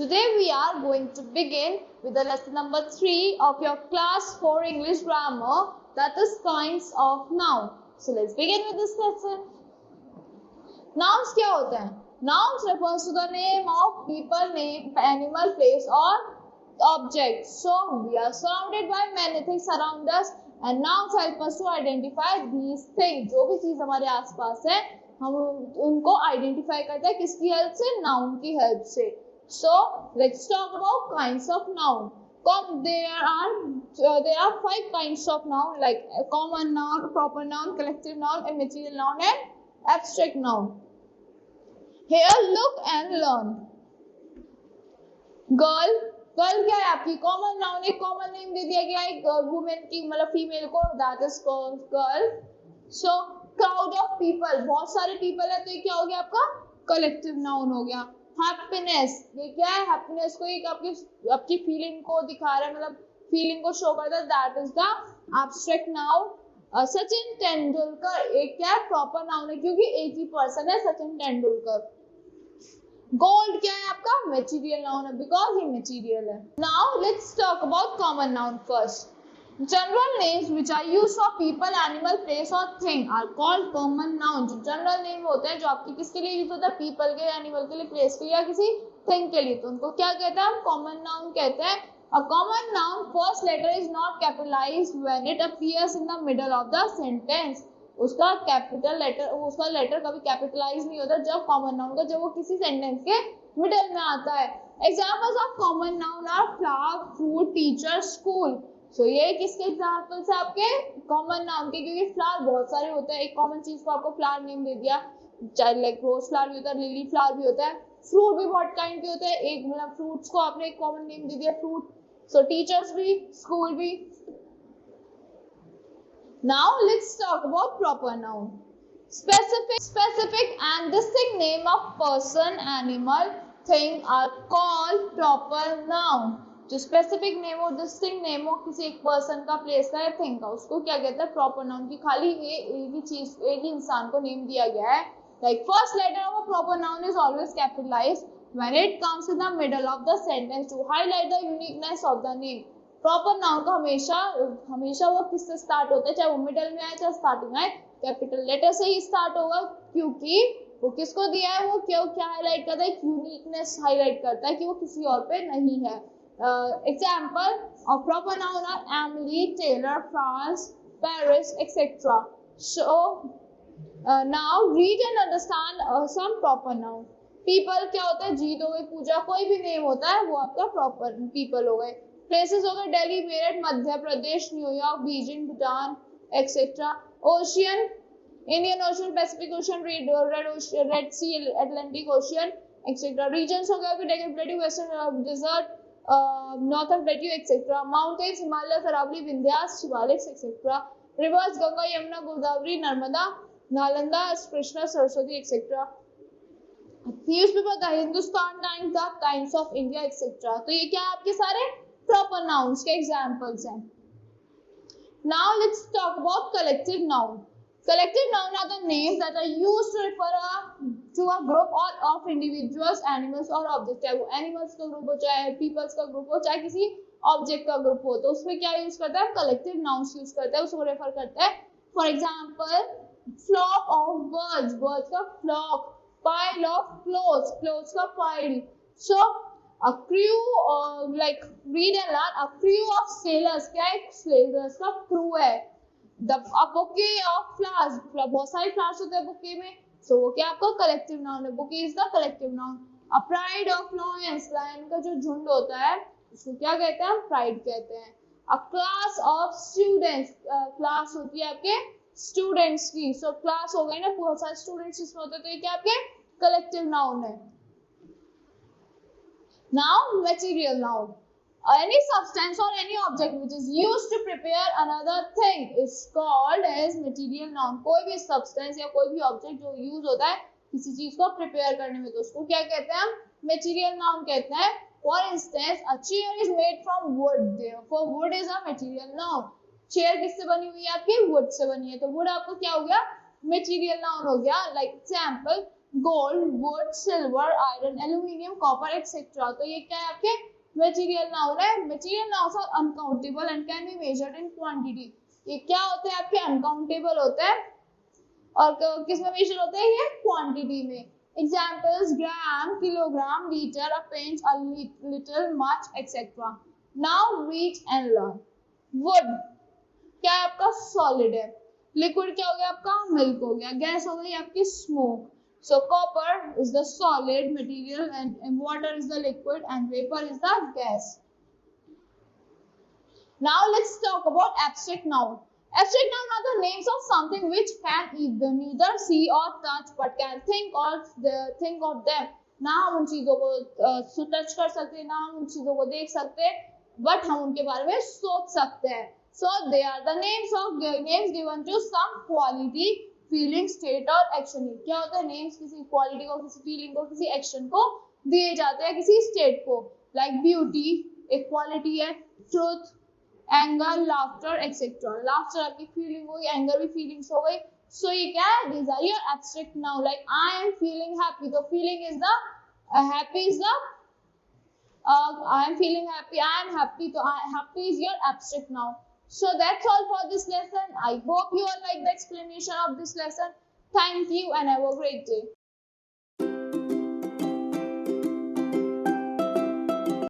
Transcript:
Today we are going to begin with the lesson number 3 of your class 4 English grammar, that is kinds of noun. So let's begin with this lesson. Nouns क्या होते हैं? Nouns refers to the name of people, name, animal, place or object. So we are surrounded by many things around us and nouns help us to identify these things. जो भी चीज हमारे आसपास है हम उनको आइडेंटिफाई करते हैं किसकी हेल्प से? नाउन की हेल्प से. So let's talk about kinds of noun. There are 5 kinds of noun, like common noun, proper noun, collective noun, immaterial noun and abstract noun. Here look and learn. Girl क्या है आपकी? Common noun. एक common name दे दिया गया एक women की, मतलब female को, that is called girl. So crowd of people, बहुत सारे पीपल है तो ये क्या हो गया आपका? कलेक्टिव नाउन हो गया. हैप्पीनेस, ये क्या है? हैप्पीनेस को एक आपकी फीलिंग को दिखा रहा है, मतलब फीलिंग को शो करता है, that is the abstract noun. Sachin Tendulkar एक क्या है? प्रॉपर नाउन है क्योंकि एक ही पर्सन है, सचिन तेंदुलकर. गोल्ड क्या है आपका? मटेरियल नाउन है बिकॉज ये मटेरियल है. Now let's talk about common noun first. General names which are used for people, animal, place और thing are called common noun. जो जनरल नेम होते हैं जो आपके किसके लिए यूज होता है? पीपल के, एनिमल के लिए, प्लेस के लिए या किसी थिंग के लिए, तो उनको क्या कहते हैं? हम कॉमन नाउन कहते हैं. A common noun first letter is not capitalized when it appears in the middle of the sentence. उसका कैपिटल लेटर, उसका लेटर कभी कैपिटलाइज नहीं होता जब कॉमन नाउन का, जब वो किसी सेंटेंस के मिडल में आता है. Examples of common noun are flower, fruit, teacher, school. So ये किसके एग्जांपल्स है आपके? कॉमन नाउन के, क्योंकि फ्लावर बहुत सारे होते हैं. एक कॉमन चीज को आपको फ्लावर नेम दे दिया, चाहे लाइक रोज फ्लावर भी होता है, लिली फ्लावर भी होता है, फ्रूट भी बहुत काइंड के होते हैं. एक मतलब फ्रूट्स को आपने एक कॉमन नेम दे दिया, फ्रूट. सो टीचर्स भी, स्कूल भी. Now let's talk about proper noun. Specific and distinct name of person, animal, thing are called proper noun. जो specific name और distinct name हो किसी एक person का, place का या thing का, उसको क्या कहते हैं? proper noun. की खाली ये एक ही चीज, एक ही इंसान को नेम दिया गया है. Like first letter of a proper noun is always capitalized when it comes in the middle of the sentence to highlight the uniqueness of the name. Proper noun का हमेशा वो किससे स्टार्ट होता है, चाहे वो मिडल में आए चाहे स्टार्टिंग आए, कैपिटल लेटर से ही स्टार्ट होगा, क्योंकि वो किसको दिया है? वो क्या हाईलाइट करता है? यूनिकनेस हाईलाइट करता है कि वो किसी और पे नहीं है. Example of proper noun are Emily, Taylor, France, Paris etcetera. So now read and understand some proper noun. People क्या होता है? जीत हो गई, पूजा, कोई भी नेम होता है वो आपका प्रॉपर पीपल हो गए. प्लेसेस हो गए Delhi, Meerut, Madhya Pradesh, New York, Beijing, Bhutan etcetera. Ocean, Indian Ocean, Pacific Ocean, Red Sea, Atlantic Ocean etcetera. Regions हो गए desert plateau, western desert, northern plateau etcetera. Mountains, Himalaya, Aravali, Vindhyas, Shivalik etcetera. Rivers, Ganga, Yamuna, Godavari, Narmada, Nalanda, Krishna, Saraswati etcetera. Newspaper the Hindustan Times, the Times of India etcetera. तो ये क्या आपके सारे proper nouns के examples हैं. Now let's talk about collective noun. Collective noun are the names that are used to refer to a group or of individuals, animals or objects. चाहे वो animals का group हो, चाहे peoples का group हो, चाहे किसी object का group हो, तो उसमें क्या use करता है? collective nouns use करता है, उसको refer करता है. For example, flock of birds, birds का flock. Pile of clothes, clothes का pile. So a crew, like read and learn. A crew of sailors, क्या है? sailors का crew है. A bouquet of flowers, बहुत सारे flowers होते हैं bouquet में, so वो क्या आपका collective noun है? bouquet is the collective noun. A pride of lions, lion का जो झुंड होता है उसको क्या कहते हैं? pride कहते हैं. A class of students, class होती है आपके students की, so class हो गई ना, बहुत सारे students इसमें होते हैं, तो ये क्या आपके collective noun है. Now material noun. Any substance or any object which is used to prepare another thing is called as material noun. कोई भी substance या कोई भी object जो use होता है किसी चीज को prepare करने में, तो उसको क्या कहते हैं? हम material noun कहते हैं. For instance, a chair is made from wood. Therefore, wood is a material noun. Chair किससे बनी हुई है? आपकी wood से बनी है, तो wood आपको क्या हो गया? Material noun हो गया. Like example, gold, wood, silver, iron, aluminium, copper etcetera. तो ये क्या है आपके मटेरियल नाउन है। Material nouns are uncountable and can be measured in quantity. ये क्या होते हैं आपके अनकाउंटेबल होते हैं और किस में मेजर होते हैं ये क्वांटिटी में। Examples gram, kilogram, litre, a pinch, a little, much etcetera. Now read and learn. Would क्या है आपका सॉलिड है, लिक्विड क्या हो गया आपका मिल्क हो गया, गैस हो गई आपकी smoke. So copper is the solid material and water is the liquid and vapor is the gas. Now let's talk about abstract noun. Abstract noun are the names of something which can either neither see or touch but can think of them. ना हम उन चीजों को touch कर सकते हैं, ना हम उन चीजों को देख सकते हैं, बट हम उनके बारे में सोच सकते हैं। So they are the names given to some quality, feeling, state और एक्शन। क्या होता है नेम्स किसी क्वालिटी को, किसी फीलिंग को, किसी एक्शन को दिए जाते हैं किसी स्टेट को। लाइक ब्यूटी एक क्वालिटी है, truth, anger, laughter etcetera. Laughter आपकी फीलिंग हो गई, एंगर भी फीलिंग्स हो गई। सो ये क्या है, these are your abstract noun. Like I am feeling happy, तो feeling is the happy is the I am feeling happy, I am happy, so happy is your abstract noun. So that's all for this lesson. I hope you all like the explanation of this lesson. Thank you and have a great day.